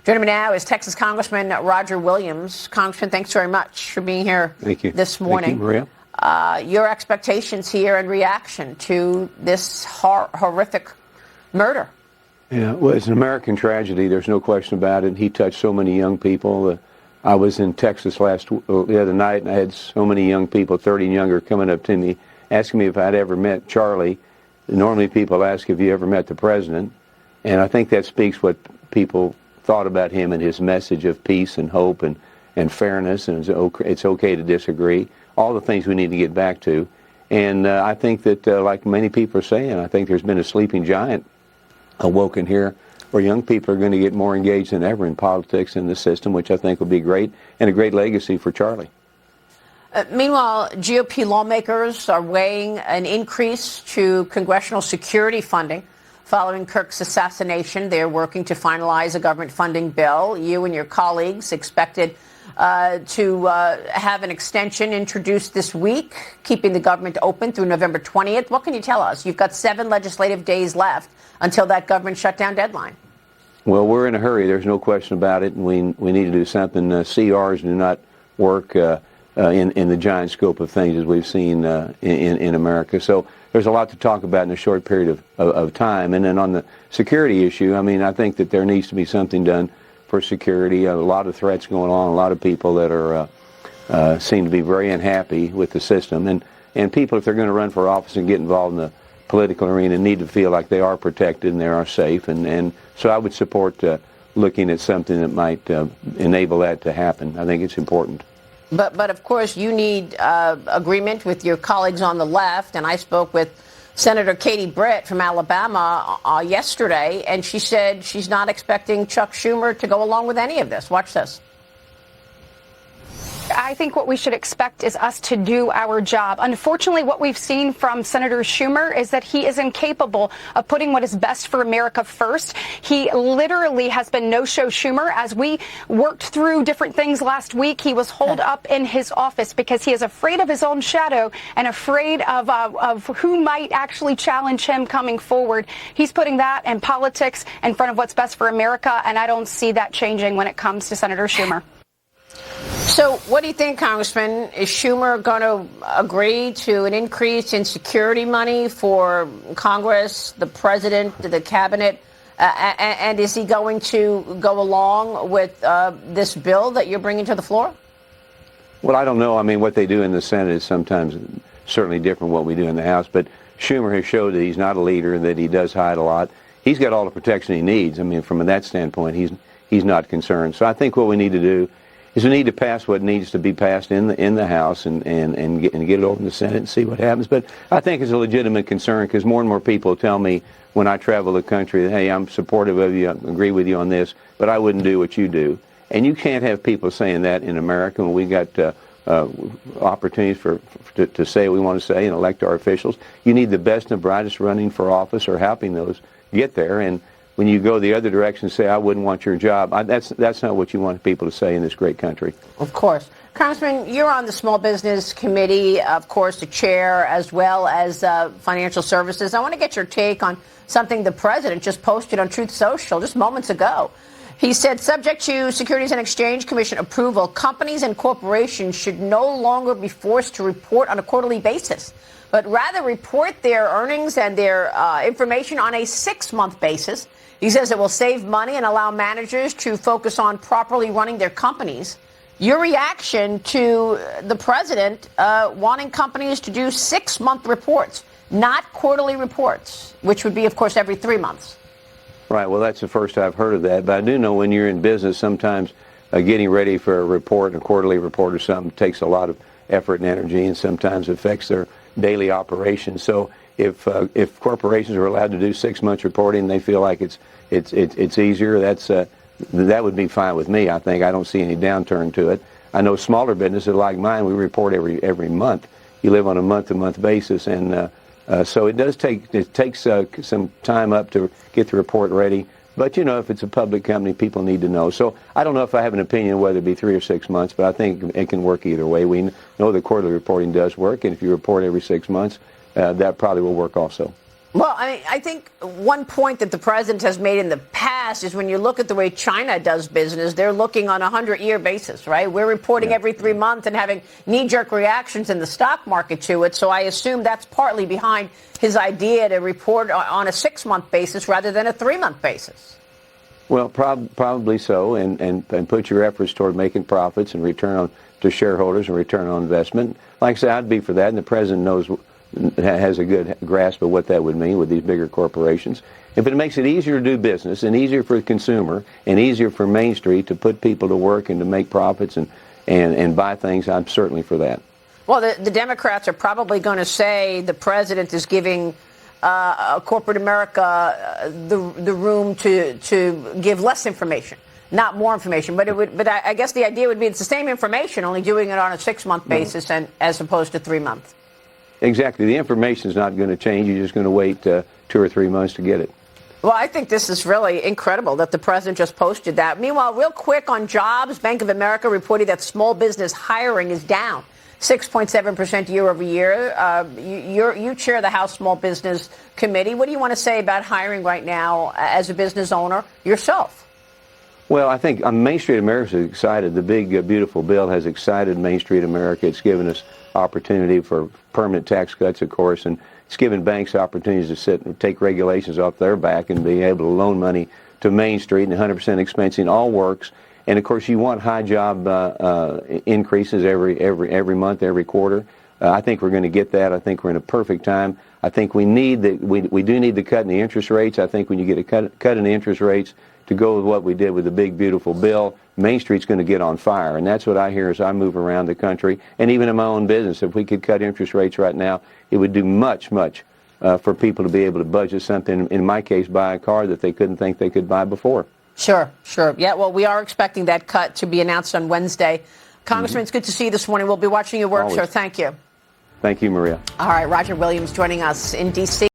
Joining me now is Texas Congressman Roger Williams. Congressman, thanks very much for being here this morning. Thank you, Maria. Your expectations here and reaction to this horrific murder. Yeah, well, it's an American tragedy. There's no question about it. He touched so many young people. I was in Texas the other night, and I had so many young people, 30 and younger, coming up to me, asking me if I'd ever met Charlie. Normally people ask, have you ever met the president? And I think that speaks what people thought about him and his message of peace and hope and fairness, and it's okay to disagree, all the things we need to get back to. And I think that, like many people are saying, I think there's been a sleeping giant awoken here, where young people are going to get more engaged than ever in politics and the system, which I think will be great, and a great legacy for Charlie. Meanwhile, GOP lawmakers are weighing an increase to congressional security funding following Kirk's assassination. They're working to finalize a government funding bill. You and your colleagues expected to have an extension introduced this week, keeping the government open through November 20th. What can you tell us? You've got 7 legislative days left until that government shutdown deadline. Well, we're in a hurry. There's no question about it, and we need to do something. CRs do not work in the giant scope of things as we've seen in America. So there's a lot to talk about in a short period of time. And then on the security issue, I mean, I think that there needs to be something done for security. A lot of threats going on, a lot of people that are seem to be very unhappy with the system. And people, if they're going to run for office and get involved in the political arena, need to feel like they are protected and they are safe. And so I would support looking at something that might enable that to happen. I think it's important. But of course, you need agreement with your colleagues on the left. And I spoke with Senator Katie Britt from Alabama yesterday, and she said she's not expecting Chuck Schumer to go along with any of this. Watch this. I think what we should expect is us to do our job. Unfortunately, what we've seen from Senator Schumer is that he is incapable of putting what is best for America first. He literally has been no-show Schumer. As we worked through different things last week, he was holed up in his office because he is afraid of his own shadow and afraid of who might actually challenge him coming forward. He's putting that and politics in front of what's best for America, and I don't see that changing when it comes to Senator Schumer. So what do you think, Congressman? Is Schumer going to agree to an increase in security money for Congress, the president, the cabinet? And is he going to go along with this bill that you're bringing to the floor? Well, I don't know. I mean, what they do in the Senate is sometimes certainly different from what we do in the House. But Schumer has showed that he's not a leader and that he does hide a lot. He's got all the protection he needs. I mean, from that standpoint, he's not concerned. So I think what we need to do is we need to pass what needs to be passed in the House and get it over in the Senate and see what happens. But I think it's a legitimate concern because more and more people tell me when I travel the country that, hey, I'm supportive of you, I agree with you on this, but I wouldn't do what you do. And you can't have people saying that in America when we got opportunities to say what we want to say and elect our officials. You need the best and the brightest running for office or helping those get there. And when you go the other direction and say, I wouldn't want your job, that's not what you want people to say in this great country. Of course. Congressman, you're on the Small Business Committee, of course, the chair, as well as Financial Services. I want to get your take on something the president just posted on Truth Social just moments ago. He said, subject to Securities and Exchange Commission approval, companies and corporations should no longer be forced to report on a quarterly basis, but rather report their earnings and their information on a 6-month basis. He says it will save money and allow managers to focus on properly running their companies. Your reaction to the president wanting companies to do 6-month reports, not quarterly reports, which would be, of course, every 3 months. Right. Well, that's the first I've heard of that. But I do know when you're in business, sometimes getting ready for a report, a quarterly report or something, takes a lot of effort and energy and sometimes affects their daily operations. So if corporations are allowed to do 6 months reporting, they feel like it's easier. That would be fine with me. I think I don't see any downturn to it. I know smaller businesses like mine, we report every month. You live on a month-to-month basis, and so it takes some time up to get the report ready. But you know, if it's a public company, people need to know. So I don't know if I have an opinion whether it be 3 or 6 months, but I think it can work either way. We know the quarterly reporting does work, and if you report every 6 months, that probably will work also. Well, I think one point that the president has made in the past is when you look at the way China does business, they're looking on a 100-year basis, right? We're reporting every 3 months and having knee-jerk reactions in the stock market to it. So I assume that's partly behind his idea to report on a 6-month basis rather than a 3-month basis. Well, probably so, and put your efforts toward making profits and return on to shareholders and return on investment. Like I said, I'd be for that, and the president has a good grasp of what that would mean with these bigger corporations. If it makes it easier to do business and easier for the consumer and easier for Main Street to put people to work and to make profits and buy things, I'm certainly for that. Well, the Democrats are probably going to say the president is giving corporate America the room to give less information, not more information. But I guess the idea would be it's the same information, only doing it on a 6-month basis and as opposed to 3 months. Exactly. The information is not going to change. You're just going to wait 2 or 3 months to get it. Well, I think this is really incredible that the president just posted that. Meanwhile, real quick on jobs, Bank of America reported that small business hiring is down 6.7% year over year. You chair the House Small Business Committee. What do you want to say about hiring right now as a business owner yourself? Well, I think Main Street America is excited. The big, beautiful bill has excited Main Street America. It's given us opportunity for permanent tax cuts, of course, and it's given banks opportunities to sit and take regulations off their back and be able to loan money to Main Street, and 100% expensing all works. And of course, you want high job increases every month, every quarter. I think we're going to get that. I think we're in a perfect time. I think we do need the cut in the interest rates. I think when you get a cut in the interest rates to go with what we did with the big, beautiful bill, Main Street's going to get on fire. And that's what I hear as I move around the country. And even in my own business, if we could cut interest rates right now, it would do much for people to be able to budget something, in my case, buy a car that they couldn't think they could buy before. Sure. Yeah, well, we are expecting that cut to be announced on Wednesday. Congressman, it's good to see you this morning. We'll be watching your work, Always. sir. Thank you. Thank you, Maria. All right, Roger Williams joining us in D.C.